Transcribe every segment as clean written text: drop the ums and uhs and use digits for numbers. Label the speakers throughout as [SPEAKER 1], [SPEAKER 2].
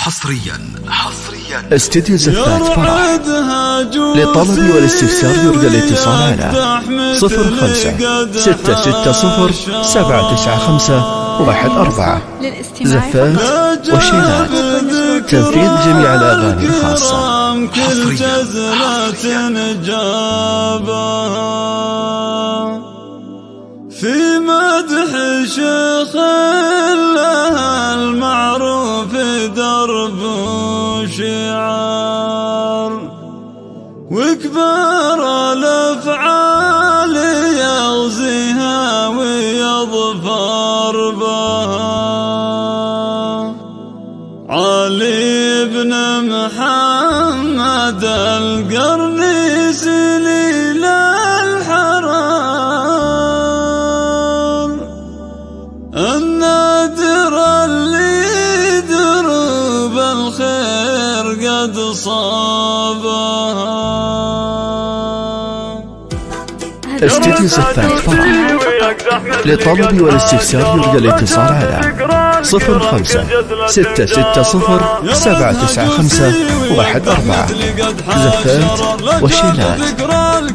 [SPEAKER 1] حصريا
[SPEAKER 2] استديو زفات فرح. للطلب والاستفسار يرجى الاتصال على 05-660-795-14 زفات وشيلات. تنفيذ جميع الأغاني الخاصة
[SPEAKER 3] في مدح شيخ له المعروف درب وشعار، وكبار الأفعال يغزيها ويظفر بها. علي بن محمد القرني سليل الحرار، النادر اللي دروب الخير قد صابها.
[SPEAKER 2] استديو زفات فرح. للطلب والاستفسار يرجى الاتصال على 05-660-795-14 زفات وشيلات.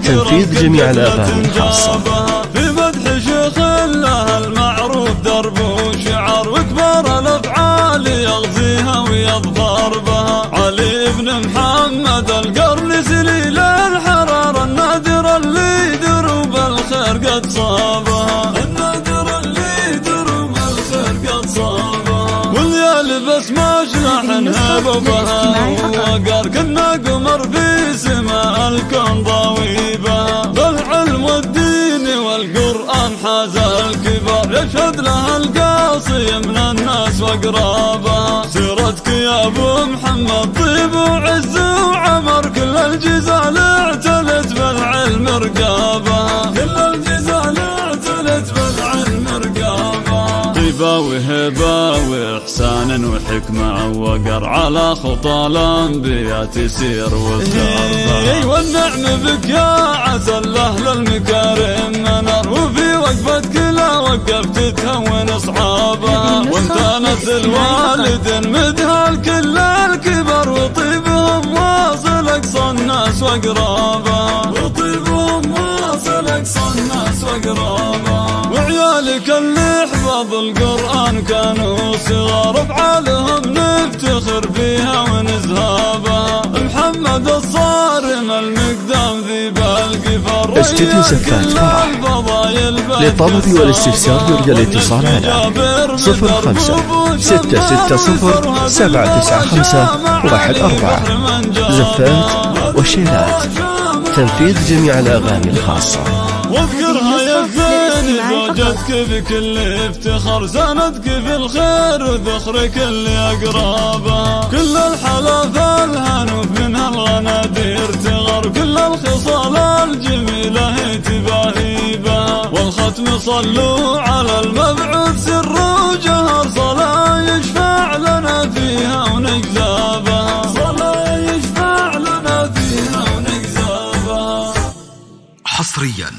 [SPEAKER 2] تنفيذ جميع الأغاني الخاصة.
[SPEAKER 3] في مدح شيخ له المعروف درب وشعار، وكبار الأفعال يغزيها ويظفر بها. علي بن محمد القرني سليل الحرار، النادر اللي دروب الخير قد صابها. النادر اللي دروب الخير قد صابها. والليالي بس ما شلحن هبوبها ووقار، كنا قمر في سماء الكون ضويبها. بالعلم والدين والقرآن حاز الكبار، يشهد لها القاصي من الناس وقرابها. سيرتك يا ابو محمد طيب وعز وعمر، كل الجزال اعتلت بالعلم رقابها. كل الجزال اعتلت بالعلم رقابها. طيبة وهبة وإحسان وحكمة وقر، على خطى الأنبياء تسير وترضى. والنعم بك يا عسى الأهل المكارم منار، وفي وقفتك لا وقفت تهون أصحابها. وانت نسل والد مدها الكل الكبر، وطيبهم واصل أقصى الناس وقرابها. وطيبهم واصل أقصى الناس وقرابها. وعيالك اللي حفظ القرآن كانوا صغار، افعالهم نفتخر فيها ونزهابها. محمد الصارم المقدام ذي بالقفر.
[SPEAKER 2] استديو زفات فرح. للطلب والاستفسار يرجى الاتصال على 05-660-795-14 زفات وشيلات. تنفيذ جميع الأغاني الخاصة.
[SPEAKER 3] واذكرها يا زين زوجتك بكل افتخار، زانتك في الخير وذخرك اللي أقرابها. كل الحلا فالهنوف منها الغنادير تغر، كل الخصال الجميلة هي تباهي بها. والختم صلوا على المبعوث سر وجهر، صلاة يشفع لنا فيها ونجزابها. صلاة يشفع لنا فيها ونجزابها.
[SPEAKER 1] حصريا